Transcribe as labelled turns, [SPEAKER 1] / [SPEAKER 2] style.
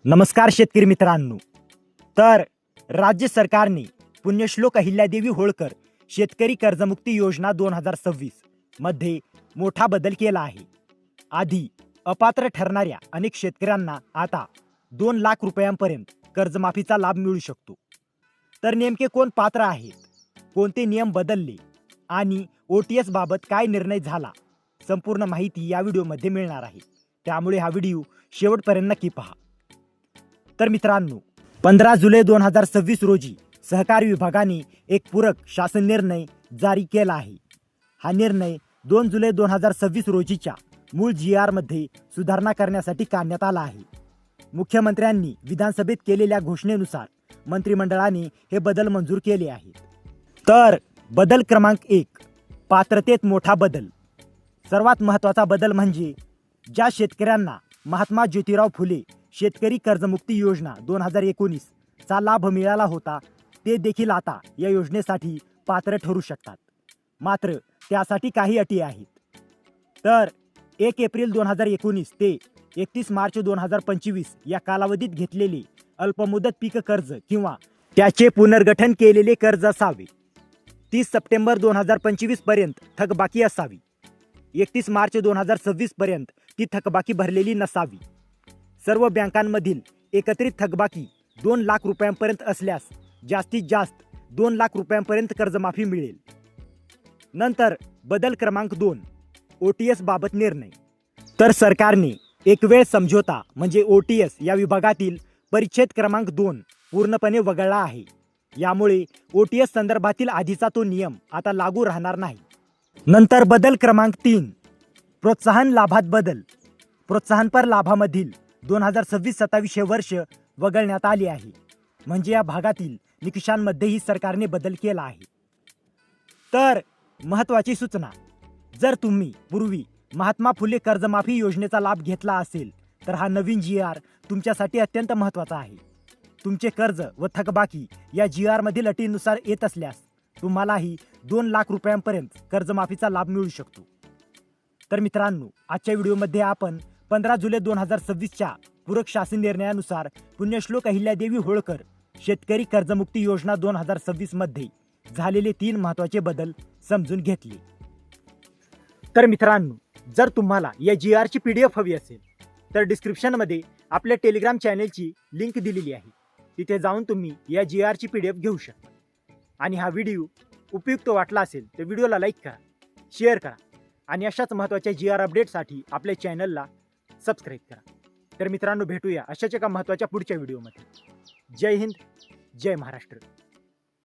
[SPEAKER 1] नमस्कार शेतकरी मित्रांनो. तर राज्य सरकारने पुण्यश्लोक अहिल्यादेवी होळकर शेतकरी कर्जमुक्ती योजना 2026 मध्ये मोठा बदल केला आहे. आधी अपात्र ठरणाऱ्या अनेक शेतकऱ्यांना आता 2 लाख रुपयांपर्यंत कर्जमाफीचा लाभ मिळू शकतो. तर नेमके कोण पात्र आहेत, कोणते नियम बदलले आणि OTS बाबत काय निर्णय झाला, संपूर्ण माहिती या व्हिडिओमध्ये मिळणार आहे. त्यामुळे हा व्हिडिओ शेवटपर्यंत नक्की पहा. तर मित्रांनो, 15 जुलै 2026 रोजी सहकार विभागाने एक पूरक शासन निर्णय जारी केला आहे. हा निर्णय 2 जुलै 2026 रोजीच्या मूळ GR मध्ये सुधारणा करण्यासाठी काढण्यात आला आहे. मुख्यमंत्र्यांनी विधानसभेत केलेल्या घोषणेनुसार मंत्रिमंडळाने हे बदल मंजूर केले आहेत. तर बदल क्रमांक 1, पात्रतेत मोठा बदल. सर्वात महत्त्वाचा बदल म्हणजे ज्या शेतकऱ्यांना महात्मा ज्योतिराव फुले शेतकरी कर्जमुक्ती योजना 2019 चा लाभ मिळाला होता, ते देखील आता या योजनेसाठी पात्र ठरू शकतात. मात्र त्यासाठी काही अटी आहेत. तर 1 एप्रिल 2019 ते 31 मार्च 2025 या कालावधीत घेतलेले अल्पमुदत पीक कर्ज किंवा त्याचे पुनर्गठन केलेले कर्ज असावे. 30 सप्टेंबर 2025 पर्यंत थकबाकी असावी. 31 मार्च 2026 पर्यंत ती थकबाकी भरलेली नसावी. सर्व बँकांमधील एकत्रित थकबाकी 2 लाख रुपयांपर्यंत असल्यास जास्तीत जास्त 2 लाख रुपयांपर्यंत कर्जमाफी मिळेल. नंतर बदल क्रमांक 2, OTS बाबत निर्णय. तर सरकारने एक वेळ समझोता म्हणजे OTS या विभागातील परिच्छेद क्रमांक 2 पूर्णपणे वगळला आहे. यामुळे OTS संदर्भातील आधीचा तो नियम आता लागू राहणार नाही. नंतर बदल क्रमांक 3, प्रोत्साहन लाभात बदल. प्रोत्साहनपर लाभामधील 2026-27 हे वर्ष वगळण्यात आले आहे. म्हणजे या भागातील निकषांमध्येही सरकारने बदल केला आहे. तर महत्त्वाची सूचना, जर तुम्ही पूर्वी महात्मा फुले कर्जमाफी योजनेचा लाभ घेतला असेल तर हा नवीन GR तुमच्यासाठी अत्यंत महत्त्वाचा आहे. तुमचे कर्ज व थकबाकी या GR मधील अटीनुसार येत असल्यास तुम्हालाही 2 लाख रुपयांपर्यंत कर्जमाफीचा लाभ मिळू शकतो. तर मित्रांनो, आजच्या व्हिडिओमध्ये आपण 15 जुलै 2026च्या पूरक शासन निर्णयानुसार पुण्यश्लोक अहिल्यादेवी होळकर शेतकरी कर्जमुक्ती योजना 2026 मध्ये झालेले 3 महत्त्वाचे बदल समजून घेतले. तर मित्रांनो, जर तुम्हाला या GRची PDF हवी असेल तर डिस्क्रिप्शनमध्ये आपल्या टेलिग्राम चॅनेलची लिंक दिलेली आहे. तिथे जाऊन तुम्ही या GRची PDF घेऊ शकता. आणि हा व्हिडिओ उपयुक्त वाटला असेल तर व्हिडिओला लाईक करा, शेअर करा आणि अशाच महत्त्वाच्या GR अपडेटसाठी आपल्या चॅनलला सबस्क्राईब करा. तर मित्रांनो, भेटूया अशाच एका महत्त्वाच्या पुढच्या व्हिडिओमध्ये. जय हिंद, जय महाराष्ट्र.